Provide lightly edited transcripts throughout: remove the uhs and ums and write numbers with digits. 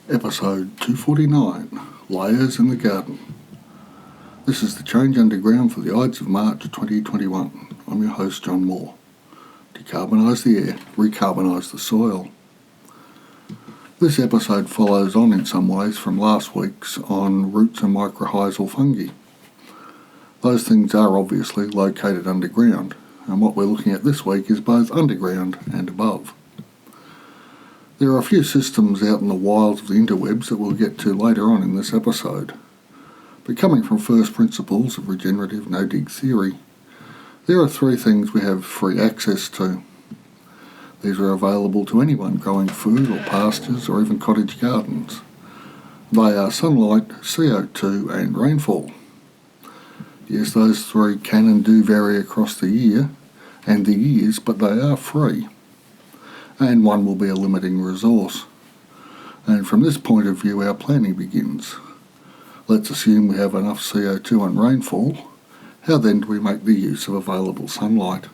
Episode 249, Layers in the Garden. This is the Change Underground for the Ides of March 2021. I'm your host, John Moore. Decarbonise the air, recarbonise the soil. This episode follows on in some ways from last week's on roots and mycorrhizal fungi. Those things are obviously located underground, and what we're looking at this week is both underground and above. There are a few systems out in the wilds of the interwebs that we'll get to later on in this episode. But coming from first principles of regenerative no-dig theory, there are three things we have free access to. These are available to anyone growing food or pastures or even cottage gardens. They are sunlight, CO2 and rainfall. Yes, those three can and do vary across the year and the years, but they are free. And one will be a limiting resource. And from this point of view, our planning begins. Let's assume we have enough CO2 and rainfall. How then do we make the use of available sunlight?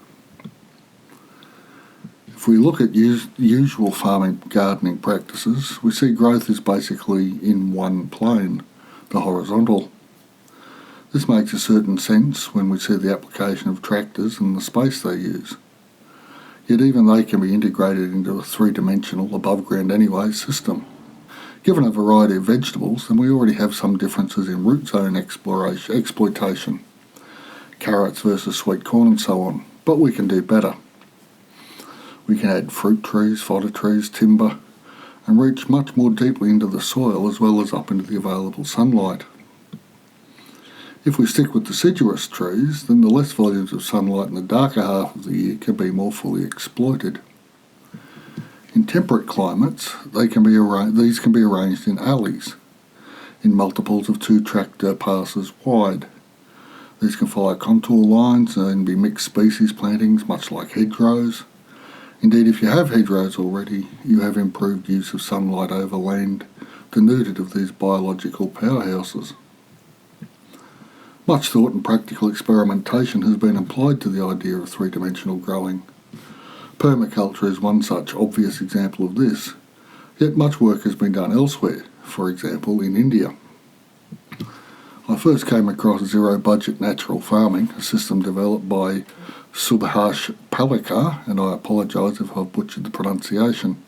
If we look at usual farming gardening practices, we see growth is basically in one plane, the horizontal. This makes a certain sense when we see the application of tractors and the space they use. Yet even they can be integrated into a three-dimensional, above-ground anyway system. Given a variety of vegetables, then we already have some differences in root zone exploitation, carrots versus sweet corn and so on, but we can do better. We can add fruit trees, fodder trees, timber, and reach much more deeply into the soil as well as up into the available sunlight. If we stick with deciduous trees, then the less volumes of sunlight in the darker half of the year can be more fully exploited. In temperate climates, these can be arranged in alleys, in multiples of 2 tractor passes wide. These can follow contour lines and be mixed species plantings, much like hedgerows. Indeed, if you have hedgerows already, you have improved use of sunlight over land denuded of these biological powerhouses. Much thought and practical experimentation has been applied to the idea of three-dimensional growing. Permaculture is one such obvious example of this, yet much work has been done elsewhere, for example in India. I first came across zero-budget natural farming, a system developed by Subhash Palikar, and I apologise if I've butchered the pronunciation.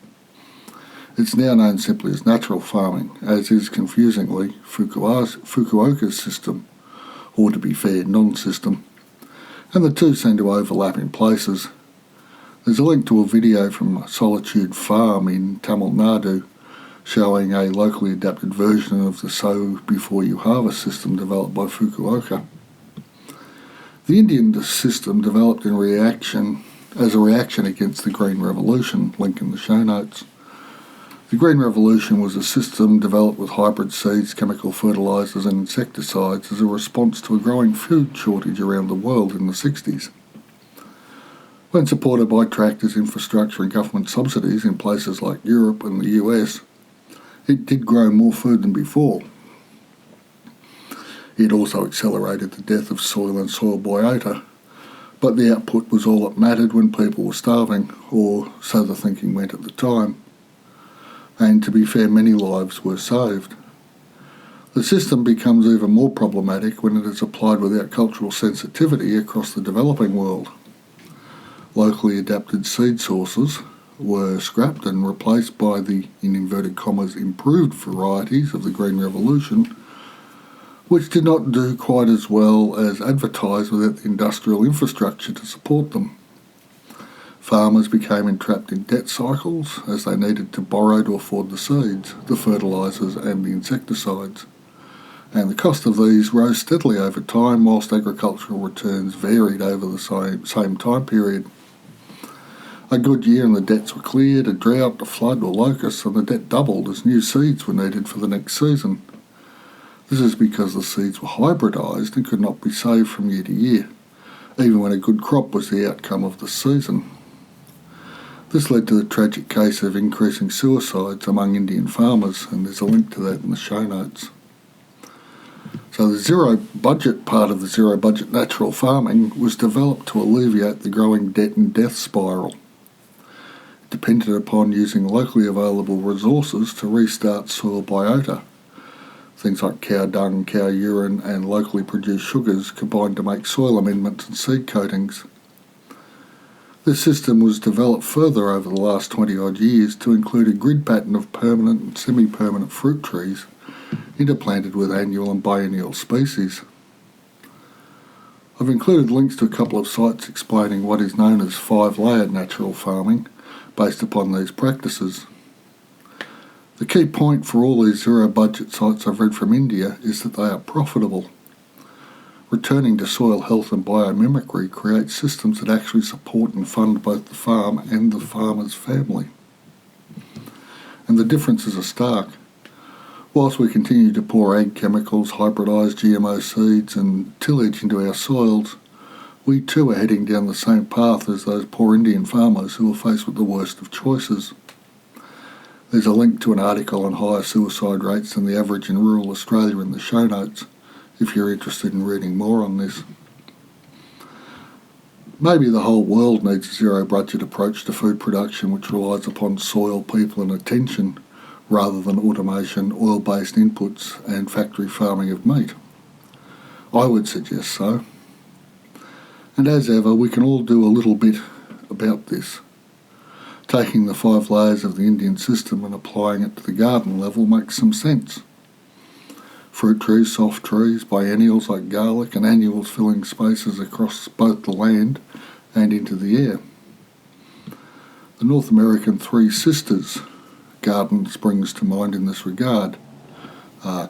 It's now known simply as natural farming, as is confusingly Fukuoka's system, or to be fair, non-system, and the two seem to overlap in places. There's a link to a video from Solitude Farm in Tamil Nadu showing a locally adapted version of the sow before you harvest system developed by Fukuoka. The Indian system developed as a reaction against the Green Revolution, link in the show notes. The Green Revolution was a system developed with hybrid seeds, chemical fertilisers and insecticides as a response to a growing food shortage around the world in the 60s. When supported by tractors, infrastructure and government subsidies in places like Europe and the US, it did grow more food than before. It also accelerated the death of soil and soil biota, but the output was all that mattered when people were starving, or so the thinking went at the time. And to be fair, many lives were saved. The system becomes even more problematic when it is applied without cultural sensitivity across the developing world. Locally adapted seed sources were scrapped and replaced by the, in inverted commas, improved varieties of the Green Revolution, which did not do quite as well as advertised without the industrial infrastructure to support them. Farmers became entrapped in debt cycles as they needed to borrow to afford the seeds, the fertilisers and the insecticides. And the cost of these rose steadily over time whilst agricultural returns varied over the same time period. A good year and the debts were cleared, a drought, a flood or locusts, and the debt doubled as new seeds were needed for the next season. This is because the seeds were hybridised and could not be saved from year to year, even when a good crop was the outcome of the season. This led to the tragic case of increasing suicides among Indian farmers, and there's a link to that in the show notes. So the zero-budget part of the zero-budget natural farming was developed to alleviate the growing debt and death spiral. depended upon using locally available resources to restart soil biota. Things like cow dung, cow urine and locally produced sugars combined to make soil amendments and seed coatings. This system was developed further over the last 20 odd years to include a grid pattern of permanent and semi-permanent fruit trees interplanted with annual and biennial species. I've included links to a couple of sites explaining what is known as 5-layered natural farming based upon these practices. The key point for all these zero-budget sites I've read from India is that they are profitable. Returning to soil health and biomimicry creates systems that actually support and fund both the farm and the farmer's family. And the differences are stark. Whilst we continue to pour ag chemicals, hybridised GMO seeds and tillage into our soils, we too are heading down the same path as those poor Indian farmers who are faced with the worst of choices. There's a link to an article on higher suicide rates than the average in rural Australia in the show notes, if you're interested in reading more on this. Maybe the whole world needs a zero-budget approach to food production which relies upon soil, people and attention, rather than automation, oil-based inputs and factory farming of meat. I would suggest so. And as ever, we can all do a little bit about this. Taking the 5 layers of the Indian system and applying it to the garden level makes some sense. Fruit trees, soft trees, biennials like garlic and annuals filling spaces across both the land and into the air. The North American Three Sisters garden springs to mind in this regard.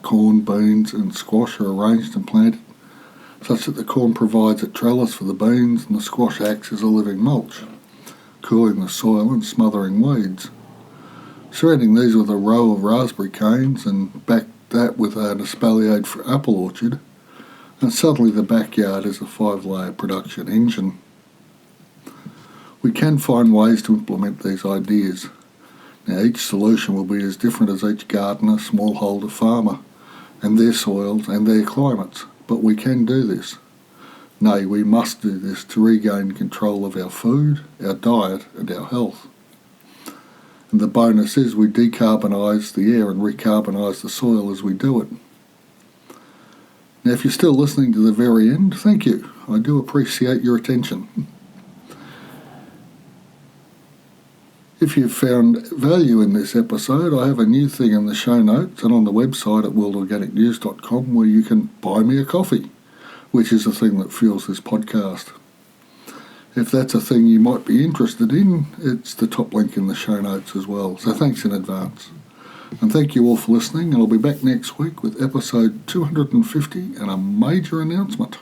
Corn, beans and squash are arranged and planted such that the corn provides a trellis for the beans and the squash acts as a living mulch, cooling the soil and smothering weeds. Surrounding these with a row of raspberry canes and back that with an espaliered apple orchard, and suddenly the backyard is a 5-layer production engine. We can find ways to implement these ideas. Now each solution will be as different as each gardener, smallholder, farmer, and their soils and their climates, but we can do this. Nay, we must do this to regain control of our food, our diet and our health. And the bonus is we decarbonise the air and recarbonise the soil as we do it. Now if you're still listening to the very end, thank you. I do appreciate your attention. If you've found value in this episode, I have a new thing in the show notes and on the website at worldorganicnews.com where you can buy me a coffee, which is the thing that fuels this podcast. If that's a thing you might be interested in, it's the top link in the show notes as well. So thanks in advance. And thank you all for listening, and I'll be back next week with episode 250 and a major announcement.